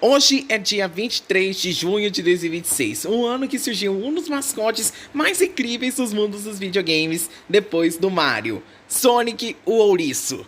Hoje é dia 23 de junho de 2026, um ano que surgiu um dos mascotes mais incríveis dos mundos dos videogames depois do Mario, Sonic o Ouriço.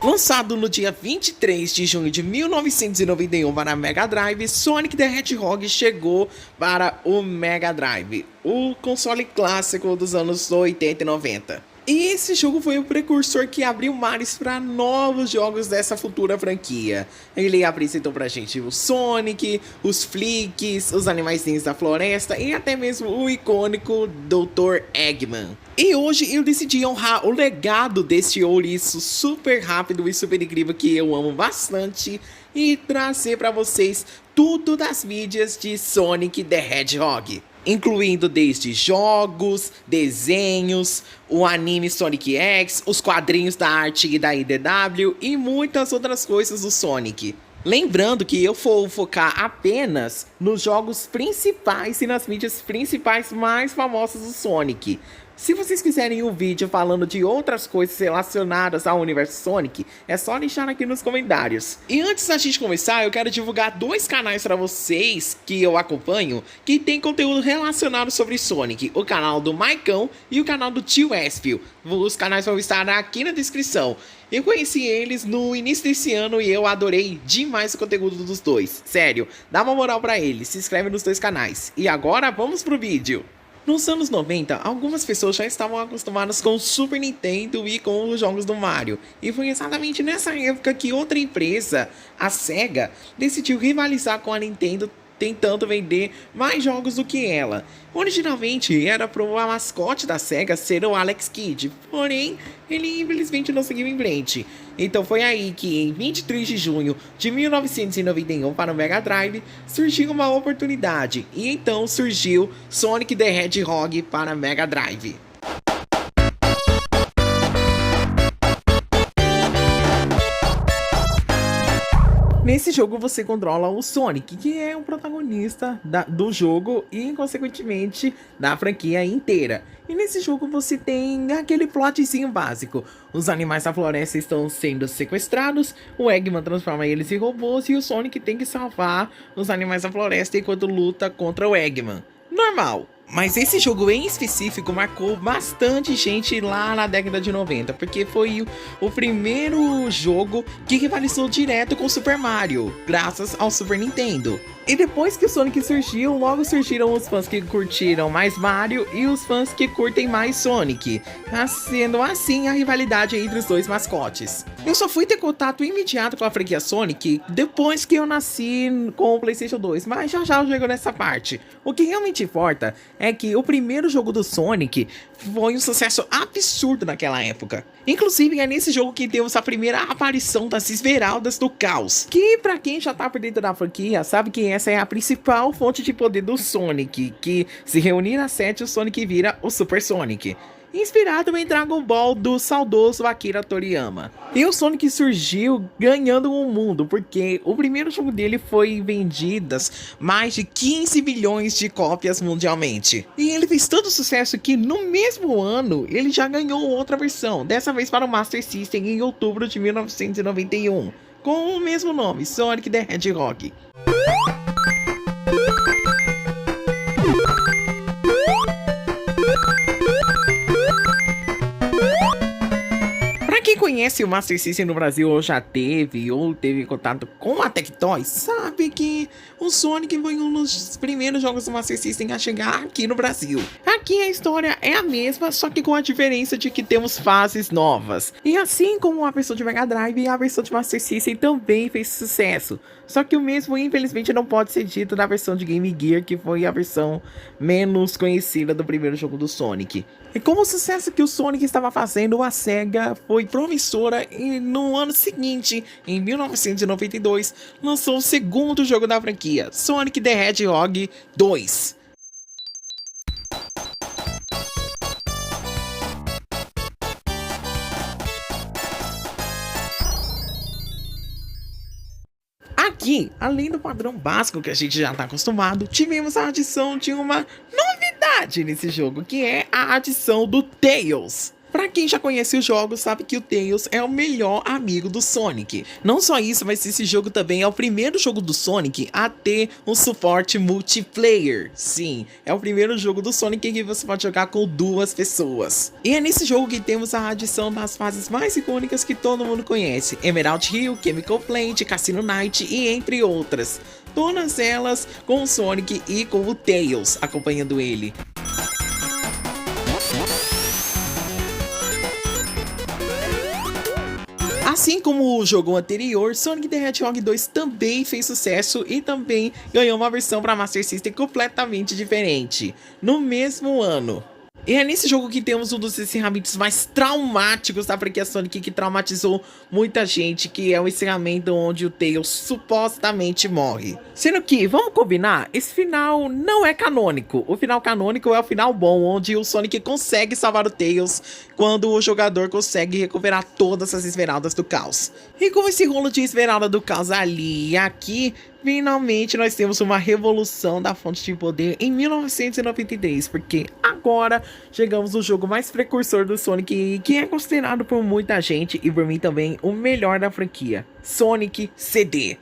Lançado no dia 23 de junho de 1991 para a Mega Drive, Sonic the Hedgehog chegou para o Mega Drive, o console clássico dos anos 80 e 90. E esse jogo foi o precursor que abriu mares para novos jogos dessa futura franquia. Ele apresentou pra gente o Sonic, os Flicks, os animaizinhos da floresta e até mesmo o icônico Dr. Eggman. E hoje eu decidi honrar o legado desse ouriço super rápido e super incrível que eu amo bastante e trazer pra vocês tudo das mídias de Sonic the Hedgehog, incluindo desde jogos, desenhos, o anime Sonic X, os quadrinhos da arte da IDW e muitas outras coisas do Sonic. Lembrando que eu vou focar apenas nos jogos principais e nas mídias principais mais famosas do Sonic. Se vocês quiserem um vídeo falando de outras coisas relacionadas ao universo Sonic, é só deixar aqui nos comentários. E antes da gente começar, eu quero divulgar dois canais para vocês que eu acompanho, que tem conteúdo relacionado sobre Sonic. O canal do Maicão e o canal do Tio Espio. Os canais vão estar aqui na descrição. Eu conheci eles no início desse ano e eu adorei demais o conteúdo dos dois. Sério, dá uma moral para eles, se inscreve nos dois canais. E agora vamos pro vídeo. Nos anos 90, algumas pessoas já estavam acostumadas com o Super Nintendo e com os jogos do Mario. E foi exatamente nessa época que outra empresa, a Sega, decidiu rivalizar com a Nintendo, tentando vender mais jogos do que ela. Originalmente era para o mascote da Sega ser o Alex Kidd, porém ele infelizmente não seguiu em frente. Então foi aí que em 23 de junho de 1991 para o Mega Drive surgiu uma oportunidade, e então surgiu Sonic the Hedgehog para Mega Drive. Nesse jogo você controla o Sonic, que é o protagonista do jogo e, consequentemente, da franquia inteira. E nesse jogo você tem aquele plotzinho básico. Os animais da floresta estão sendo sequestrados, o Eggman transforma eles em robôs e o Sonic tem que salvar os animais da floresta enquanto luta contra o Eggman. Normal. Mas esse jogo em específico marcou bastante gente lá na década de 90, porque foi o primeiro jogo que rivalizou direto com o Super Mario, graças ao Super Nintendo. E depois que o Sonic surgiu, logo surgiram os fãs que curtiram mais Mario e os fãs que curtem mais Sonic, sendo assim a rivalidade entre os dois mascotes. Eu só fui ter contato imediato com a franquia Sonic depois que eu nasci com o PlayStation 2, mas já eu chego nessa parte. O que realmente importa é que o primeiro jogo do Sonic foi um sucesso absurdo naquela época. Inclusive é nesse jogo que temos a primeira aparição das Esmeraldas do Caos, que pra quem já tá por dentro da franquia sabe que essa é a principal fonte de poder do Sonic, que se reunir a 7 o Sonic vira o Super Sonic, inspirado em Dragon Ball do saudoso Akira Toriyama. E o Sonic surgiu ganhando o mundo, porque o primeiro jogo dele foi vendidas mais de 15 bilhões de cópias mundialmente. E ele fez tanto sucesso que no mesmo ano ele já ganhou outra versão, dessa vez para o Master System em outubro de 1991, com o mesmo nome, Sonic the Hedgehog. Quem conhece o Master System no Brasil ou já teve contato com a Tectoy, sabe que o Sonic foi um dos primeiros jogos do Master System a chegar aqui no Brasil. Aqui a história é a mesma, só que com a diferença de que temos fases novas. E assim como a versão de Mega Drive, a versão de Master System também fez sucesso. Só que o mesmo, infelizmente, não pode ser dito da versão de Game Gear, que foi a versão menos conhecida do primeiro jogo do Sonic. E com o sucesso que o Sonic estava fazendo, a Sega foi promissora e no ano seguinte, em 1992, lançou o segundo jogo da franquia, Sonic the Hedgehog 2. Aqui, além do padrão básico que a gente já está acostumado, tivemos a adição de uma novidade nesse jogo, que é a adição do Tails. Pra quem já conhece os jogos, sabe que o Tails é o melhor amigo do Sonic. Não só isso, mas esse jogo também é o primeiro jogo do Sonic a ter um suporte multiplayer. Sim, é o primeiro jogo do Sonic em que você pode jogar com 2 pessoas. E é nesse jogo que temos a adição das fases mais icônicas que todo mundo conhece: Emerald Hill, Chemical Plant, Cassino Night e entre outras. Todas elas com o Sonic e com o Tails acompanhando ele. Assim como o jogo anterior, Sonic the Hedgehog 2 também fez sucesso e também ganhou uma versão para Master System completamente diferente, no mesmo ano. E é nesse jogo que temos um dos encerramentos mais traumáticos da franquia Sonic, que traumatizou muita gente, que é o encerramento onde o Tails supostamente morre. Sendo que, vamos combinar, esse final não é canônico. O final canônico é o final bom, onde o Sonic consegue salvar o Tails quando o jogador consegue recuperar todas as esmeraldas do caos. E com esse rolo de esmeralda do caos ali e aqui, finalmente nós temos uma revolução da fonte de poder em 1993, porque agora chegamos no jogo mais precursor do Sonic, que é considerado por muita gente e por mim também o melhor da franquia: Sonic CD.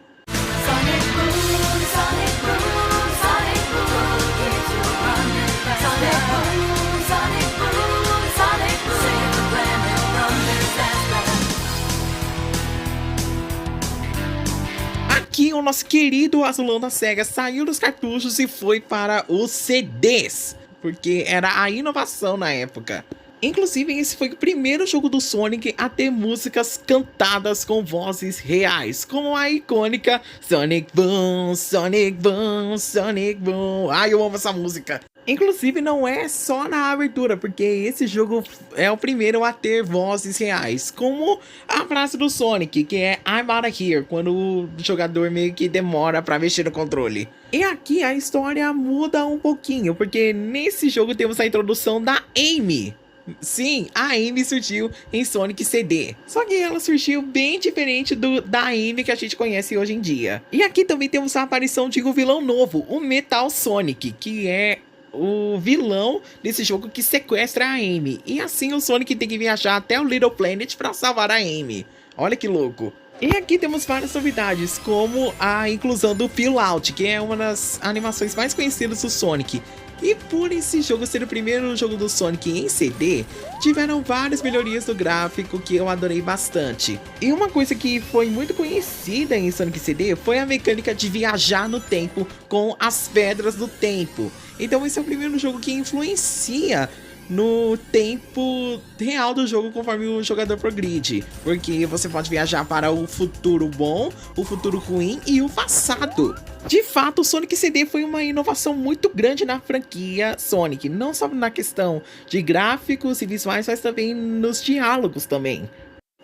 Aqui o nosso querido azulão da SEGA saiu dos cartuchos e foi para os CDs, porque era a inovação na época. Inclusive, esse foi o primeiro jogo do Sonic a ter músicas cantadas com vozes reais, como a icônica Sonic Boom, Sonic Boom, Sonic Boom. Ai, eu amo essa música. Inclusive, não é só na abertura, porque esse jogo é o primeiro a ter vozes reais, como a frase do Sonic, que é I'm out of here, quando o jogador meio que demora pra mexer no controle. E aqui a história muda um pouquinho, porque nesse jogo temos a introdução da Amy. Sim, a Amy surgiu em Sonic CD. Só que ela surgiu bem diferente da Amy que a gente conhece hoje em dia. E aqui também temos a aparição de um vilão novo, o Metal Sonic, que é o vilão desse jogo que sequestra a Amy. E assim o Sonic tem que viajar até o Little Planet para salvar a Amy. Olha que louco. E aqui temos várias novidades, como a inclusão do Peel Out, que é uma das animações mais conhecidas do Sonic. E por esse jogo ser o primeiro jogo do Sonic em CD, tiveram várias melhorias do gráfico que eu adorei bastante. E uma coisa que foi muito conhecida em Sonic CD foi a mecânica de viajar no tempo com as pedras do tempo. Então esse é o primeiro jogo que influencia no tempo real do jogo conforme o jogador progride, porque você pode viajar para o futuro bom, o futuro ruim e o passado. De fato, o Sonic CD foi uma inovação muito grande na franquia Sonic, não só na questão de gráficos e visuais, mas também nos diálogos também.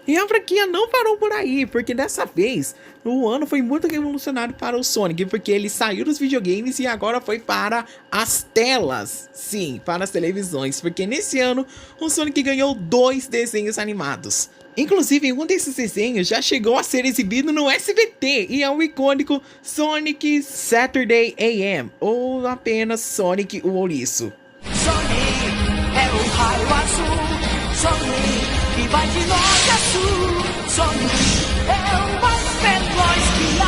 E a franquia não parou por aí, porque dessa vez o ano foi muito revolucionário para o Sonic, porque ele saiu dos videogames e agora foi para as telas. Sim, para as televisões, porque nesse ano o Sonic ganhou 2 desenhos animados. Inclusive, um desses desenhos já chegou a ser exibido no SBT e é o icônico Sonic Saturday AM, ou apenas Sonic o Ouriço. Sonic é o raio azul, Sonic que vai de norte a sul, Sonic é o mais veloz que há.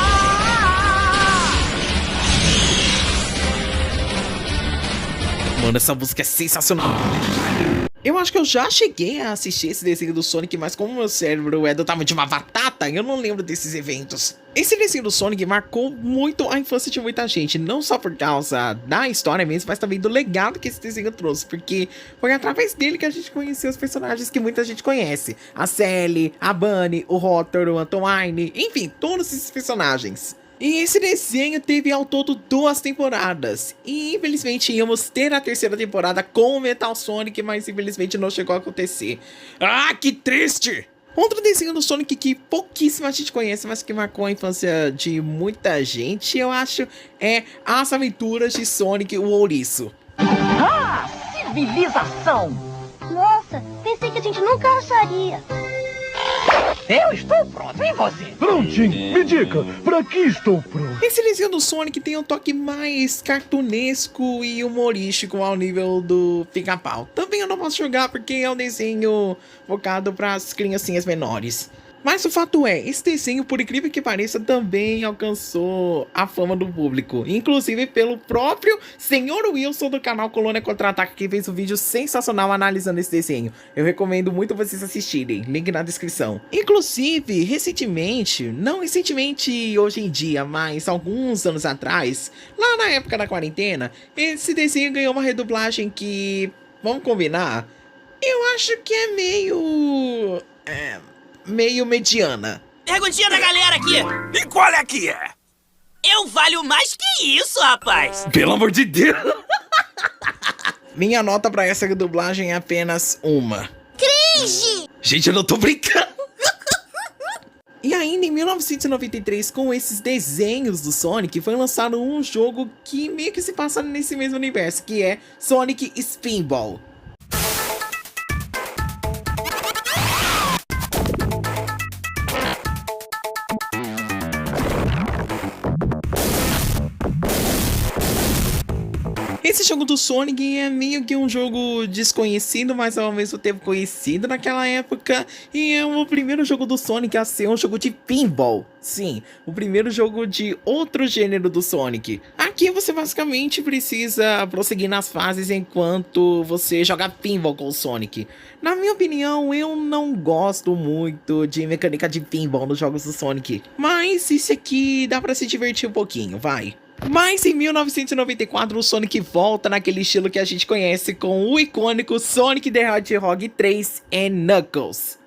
Mano, essa música é sensacional. Eu acho que eu já cheguei a assistir esse desenho do Sonic, mas como meu cérebro é do tamanho de uma batata, eu não lembro desses eventos. Esse desenho do Sonic marcou muito a infância de muita gente, não só por causa da história mesmo, mas também do legado que esse desenho trouxe, porque foi através dele que a gente conheceu os personagens que muita gente conhece. A Sally, a Bunny, o Rotor, o Antoine, enfim, todos esses personagens. E esse desenho teve ao todo 2 temporadas. E infelizmente íamos ter a 3ª temporada com o Metal Sonic, mas infelizmente não chegou a acontecer. Ah, que triste! Outro desenho do Sonic que pouquíssima gente conhece, mas que marcou a infância de muita gente, eu acho, é As Aventuras de Sonic o Ouriço. Ah, civilização! Nossa, pensei que a gente nunca acharia. Eu estou pronto, e você? Prontinho, me diga, pra que estou pronto? Esse desenho do Sonic tem um toque mais cartunesco e humorístico ao nível do Pica-Pau. Também eu não posso jogar porque é um desenho focado para as criancinhas menores. Mas o fato é, esse desenho, por incrível que pareça, também alcançou a fama do público. Inclusive pelo próprio Sr. Wilson do canal Colônia Contra-Ataque, que fez um vídeo sensacional analisando esse desenho. Eu recomendo muito vocês assistirem, link na descrição. Inclusive, recentemente, não recentemente hoje em dia, mas alguns anos atrás, lá na época da quarentena, esse desenho ganhou uma redublagem que, vamos combinar, eu acho que é meio mediana. Perguntinha da galera aqui. E qual é que é? Eu valho mais que isso, rapaz. Pelo amor de Deus. Minha nota pra essa dublagem é apenas uma. Cringe! Gente, eu não tô brincando. E ainda em 1993, com esses desenhos do Sonic, foi lançado um jogo que meio que se passa nesse mesmo universo, que é Sonic Spinball. Esse jogo do Sonic é meio que um jogo desconhecido, mas ao mesmo tempo conhecido naquela época. E é o primeiro jogo do Sonic a ser um jogo de pinball. Sim, o primeiro jogo de outro gênero do Sonic. Aqui você basicamente precisa prosseguir nas fases enquanto você joga pinball com o Sonic. Na minha opinião, eu não gosto muito de mecânica de pinball nos jogos do Sonic. Mas esse aqui dá pra se divertir um pouquinho, vai. Mas em 1994 o Sonic volta naquele estilo que a gente conhece com o icônico Sonic the Hedgehog 3 e Knuckles.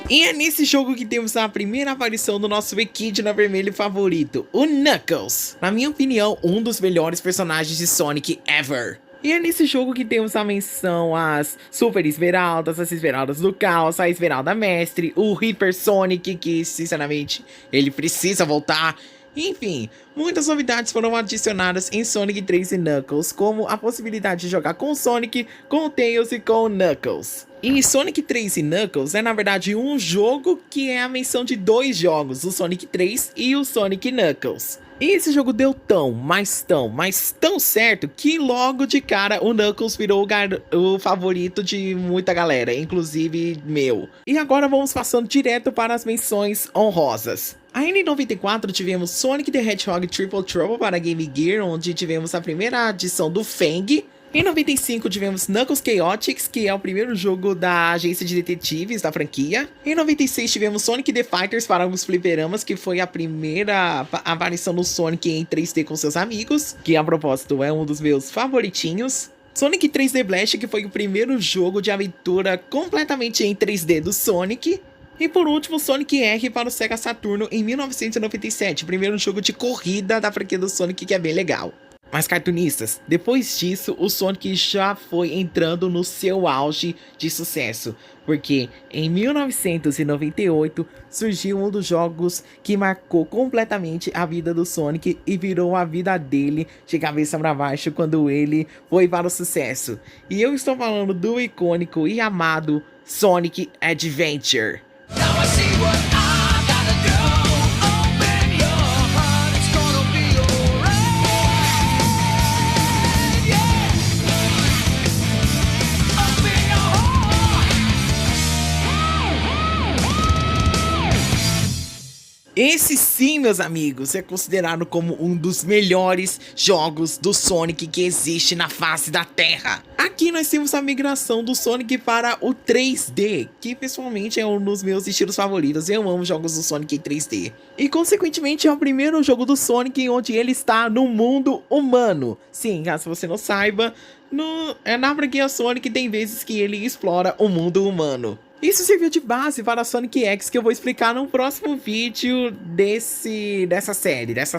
E é nesse jogo que temos a primeira aparição do nosso Echidna vermelho favorito, o Knuckles. Na minha opinião, um dos melhores personagens de Sonic ever. E é nesse jogo que temos a menção às Super Esmeraldas, as Esmeraldas do Caos, a Esmeralda Mestre, o Hyper Sonic, que sinceramente ele precisa voltar. Enfim, muitas novidades foram adicionadas em Sonic 3 e Knuckles, como a possibilidade de jogar com o Sonic, com o Tails e com o Knuckles. E Sonic 3 e Knuckles é na verdade um jogo que é a menção de dois jogos, o Sonic 3 e o Sonic Knuckles. E esse jogo deu mas tão certo que logo de cara o Knuckles virou o favorito de muita galera, inclusive meu. E agora vamos passando direto para as menções honrosas. Ainda em 94 tivemos Sonic the Hedgehog Triple Trouble para Game Gear, onde tivemos a primeira adição do Fang. Em 95 tivemos Knuckles Chaotix, que é o primeiro jogo da agência de detetives da franquia. Em 96 tivemos Sonic the Fighters para os fliperamas, que foi a primeira aparição do Sonic em 3D com seus amigos, que a propósito é um dos meus favoritinhos. Sonic 3D Blast, que foi o primeiro jogo de aventura completamente em 3D do Sonic. E por último, Sonic R para o Sega Saturno em 1997, primeiro jogo de corrida da franquia do Sonic, que é bem legal. Mas cartunistas, depois disso o Sonic já foi entrando no seu auge de sucesso, porque em 1998 surgiu um dos jogos que marcou completamente a vida do Sonic e virou a vida dele de cabeça para baixo quando ele foi para o sucesso. E eu estou falando do icônico e amado Sonic Adventure. Esse sim, meus amigos, é considerado como um dos melhores jogos do Sonic que existe na face da Terra. Aqui nós temos a migração do Sonic para o 3D, que pessoalmente é um dos meus estilos favoritos. Eu amo jogos do Sonic em 3D. E consequentemente é o primeiro jogo do Sonic onde ele está no mundo humano. Sim, caso você não saiba, na franquia Sonic tem vezes que ele explora o mundo humano. Isso serviu de base para Sonic X, que eu vou explicar no próximo vídeo dessa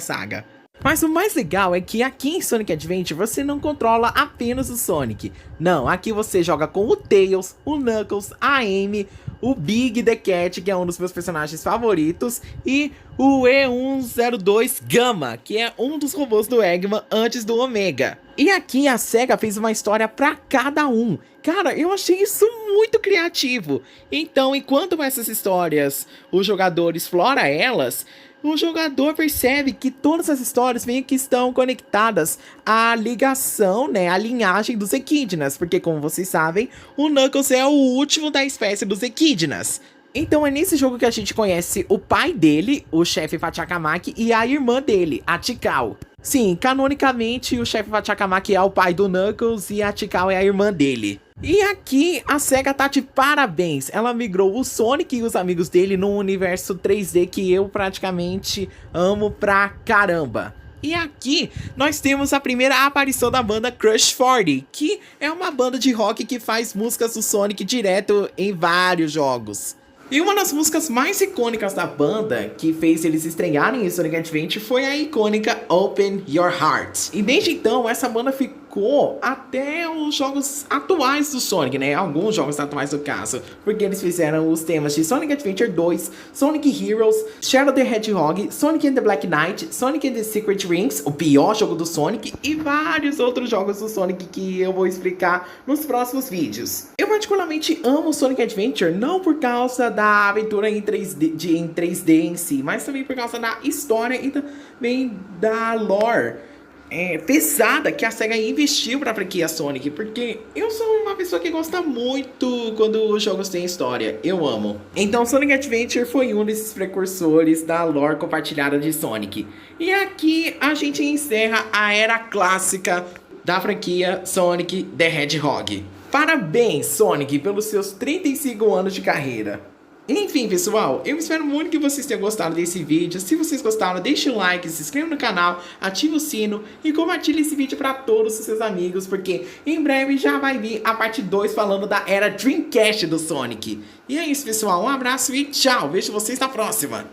saga. Mas o mais legal é que aqui em Sonic Adventure você não controla apenas o Sonic. Não, aqui você joga com o Tails, o Knuckles, a Amy, o Big the Cat, que é um dos meus personagens favoritos, e o E102 Gamma, que é um dos robôs do Eggman antes do Omega. E aqui a SEGA fez uma história pra cada um. Cara, eu achei isso muito criativo. Então, enquanto essas histórias, o jogador explora elas, o jogador percebe que todas as histórias meio que estão conectadas à ligação, né, à linhagem dos Equidnas, porque como vocês sabem, o Knuckles é o último da espécie dos Equidnas. Então é nesse jogo que a gente conhece o pai dele, o chefe Pachacamac, e a irmã dele, a Tikal. Sim, canonicamente o chefe Pachacamac é o pai do Knuckles e a Tikal é a irmã dele. E aqui a SEGA tá de parabéns, ela migrou o Sonic e os amigos dele num universo 3D que eu praticamente amo pra caramba. E aqui nós temos a primeira aparição da banda Crush 40, que é uma banda de rock que faz músicas do Sonic direto em vários jogos. E uma das músicas mais icônicas da banda, que fez eles estrearem em Sonic Adventure, foi a icônica Open Your Heart. E desde então, essa banda ficou até os jogos atuais do Sonic, né? Alguns jogos atuais no caso, porque eles fizeram os temas de Sonic Adventure 2, Sonic Heroes, Shadow the Hedgehog, Sonic and the Black Knight, Sonic and the Secret Rings, o pior jogo do Sonic, e vários outros jogos do Sonic que eu vou explicar nos próximos vídeos. Eu particularmente amo Sonic Adventure, não por causa da aventura em 3D em si, mas também por causa da história e também da lore pesada que a SEGA investiu pra franquia Sonic, porque eu sou uma pessoa que gosta muito quando os jogos têm história, eu amo. Então Sonic Adventure foi um desses precursores da lore compartilhada de Sonic. E aqui a gente encerra a era clássica da franquia Sonic the Hedgehog. Parabéns, Sonic, pelos seus 35 anos de carreira. Enfim, pessoal, eu espero muito que vocês tenham gostado desse vídeo. Se vocês gostaram, deixe um like, se inscreva no canal, ative o sino e compartilhe esse vídeo para todos os seus amigos, porque em breve já vai vir a parte 2 falando da era Dreamcast do Sonic. E é isso, pessoal, um abraço e tchau, vejo vocês na próxima.